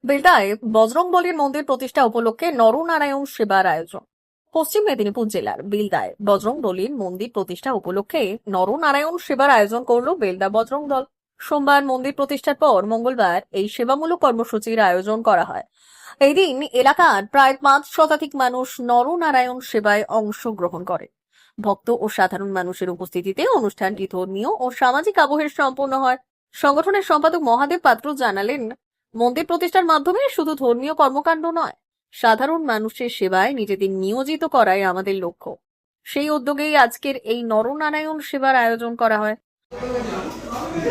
বেলদায় বজরংবলীর মন্দির প্রতিষ্ঠা উপলক্ষে নরনারায়ণ সেবার আয়োজন। পশ্চিম মেদিনীপুর জেলার বেলদায় বজরংবলীর মন্দির প্রতিষ্ঠা উপলক্ষে নরনারায়ণ সেবার আয়োজন করল বেলদা বজরং দল। সোমবার মন্দির প্রতিষ্ঠার পর মঙ্গলবার এই সেবামূলক কর্মসূচির আয়োজন করা হয়। এই দিন এলাকার প্রায় 5 শতাধিক মানুষ নরনারায়ণ সেবায় অংশগ্রহণ করে। ভক্ত ও সাধারণ মানুষের উপস্থিতিতে অনুষ্ঠানটি ধর্মীয় ও সামাজিক আবহে সম্পন্ন হয়। সংগঠনের সম্পাদক মহাদেব পাত্র জানালেন, মন্দির প্রতিষ্ঠার মাধ্যমে শুধু ধর্মীয় কর্মকাণ্ড নয়, সাধারণ মানুষের সেবায় নিজেদের নিয়োজিত করাই আমাদের লক্ষ্য। সেই উদ্যোগেই আজকের এই নরনারায়ণ সেবার আয়োজন করা হয়।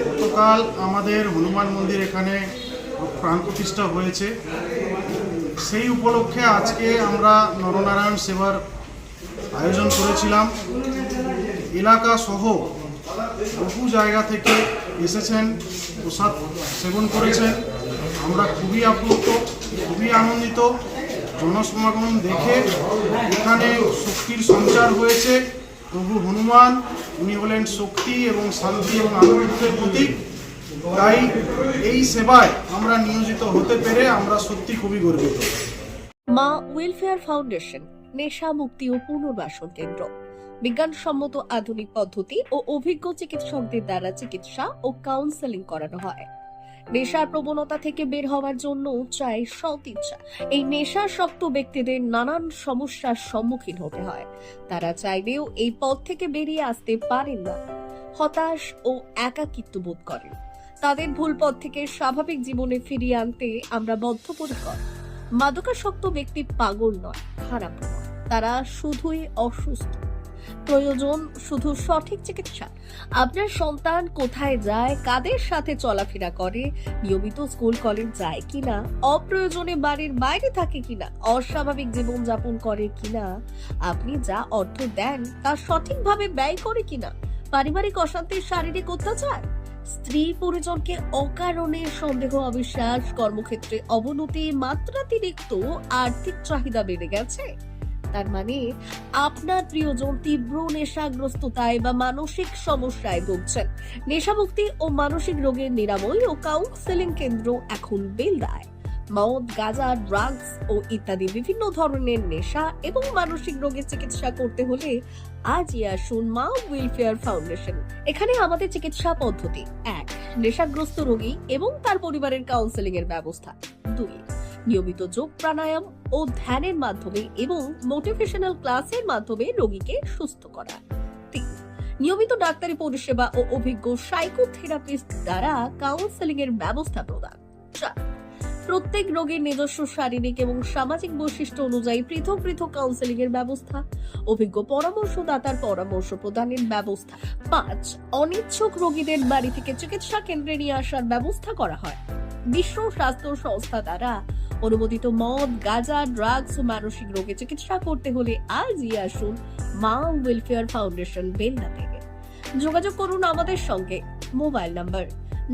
গতকাল আমাদের হনুমান মন্দির এখানে প্রাণ প্রতিষ্ঠা হয়েছে। সেই উপলক্ষে আজকে আমরা নরনারায়ণ সেবার আয়োজন করেছিলাম। এলাকা সহ বহু জায়গা থেকে এসেছেন, প্রসাদ সেবন করেছেন। আমরা খুবই আপ্লুত, খুবই আনন্দিত। জনসমাগম দেখে এখানে শক্তির সঞ্চার হয়েছে। প্রভু হনুমান, উনি হলেন শক্তি এবং শান্তি এবং আনন্দের প্রতীক। তাই এই সেবায় আমরা নিয়োজিত হতে পেরে আমরা সত্যি খুবই গর্বিত। মা ওয়েলফেয়ার ফাউন্ডেশন নেশা মুক্তি ও পুনর্বাসন কেন্দ্র বিজ্ঞানসম্মত আধুনিক পদ্ধতি ও অভিজ্ঞ চিকিৎসকদের দ্বারা চিকিৎসা ও কাউন্সেলিং করানো হয়। নেশার প্রবণতা থেকে বের হওয়ার জন্য চাই সৎ ইচ্ছা। এই নেশাসক্ত ব্যক্তিদের নানান সমস্যার সম্মুখীন হতে হয়। তারা চাইলেও এই পথ থেকে বেরিয়ে আসতে পারেন না, হতাশ ও একাকিত্ব বোধ করেন। তাদের ভুল পথ থেকে স্বাভাবিক জীবনে ফিরিয়ে আনতে আমরা বদ্ধপরিকর। মাদকাসক্ত ব্যক্তি পাগল নয়, খারাপ নয়, তারা শুধুই অসুস্থ। প্রয়োজন শুধু সঠিক চিকিৎসা। আপনার সন্তান কোথায় যায়, কাদের সাথে চলাফেরা করে, নিয়মিত স্কুল কলেজ যায় কিনা, অপ্রয়োজনে বাড়ির বাইরে থাকে কিনা, অস্বাভাবিক জীবনযাপন করে কিনা, আপনি যা অর্থ দেন তা সঠিকভাবে ব্যয় করে কিনা, পারিবারিক অশান্তি, শারীরিক অত্যাচার, স্ত্রী পরিজনকে অকারণে সন্দেহ, অবিশ্বাস, কর্মক্ষেত্রে অবনতি, মাত্রাতিরিক্ত আর্থিক চাহিদা বেড়ে গেছে। তার মানে আপনার প্রিয়জন তীব্র নেশাগ্রস্ততায় বা মানসিক সমস্যায় ভুগছেন। নেশামুক্তি ও মানসিক রোগের নিরাময় ও কাউন্সেলিং কেন্দ্র এখন বেলদায়। মদ, গাঁজা, ড্রাগস ও ইত্যাদি বিভিন্ন ধরনের নেশা এবং মানসিক রোগের চিকিৎসা করতে হলে আজই আসুন মা ওয়েলফেয়ার ফাউন্ডেশন। এখানে আমাদের চিকিৎসা পদ্ধতি: 1. নেশাগ্রস্ত রোগী এবং তার পরিবারের কাউন্সেলিং এর ব্যবস্থা। 2. নিয়মিত যোগ, প্রাণায়াম ও ধ্যানের মাধ্যমে এবং মোটিভেশনাল ক্লাসের মাধ্যমে রোগীকে সুস্থ করা। 3. নিয়মিত ডাক্তারি পরিষেবা ও অভিজ্ঞ সাইকোথেরাপিস্ট দ্বারা কাউন্সেলিং এর ব্যবস্থা প্রদান। 4. প্রত্যেক রোগীর নিজস্ব শারীরিক এবং সামাজিক বৈশিষ্ট্য অনুযায়ী পৃথক পৃথক কাউন্সেলিং এর ব্যবস্থা, অভিজ্ঞ পরামর্শদাতার পরামর্শ প্রদানের ব্যবস্থা। 5. অনিচ্ছুক রোগীদের বাড়ি থেকে চিকিৎসা কেন্দ্রে নিয়ে আসার ব্যবস্থা করা হয়। বিশ্ব স্বাস্থ্য সংস্থা দ্বারা অনুমোদিত মদ, গাঁজা, ড্রাগস ও মানসিক রোগে চিকিৎসা করতে হলে আজই আসুন মা ওয়েলফেয়ার ফাউন্ডেশন বেলদা থেকে। যোগাযোগ করুন আমাদের সঙ্গে। Mobile number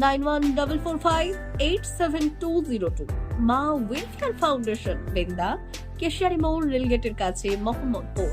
9144587202। মা ওয়েলফেয়ার ফাউন্ডেশন, বেলদা, কেশিয়ারি মোড়, রেলগেটের কাছে, মোহাম্মদপুর।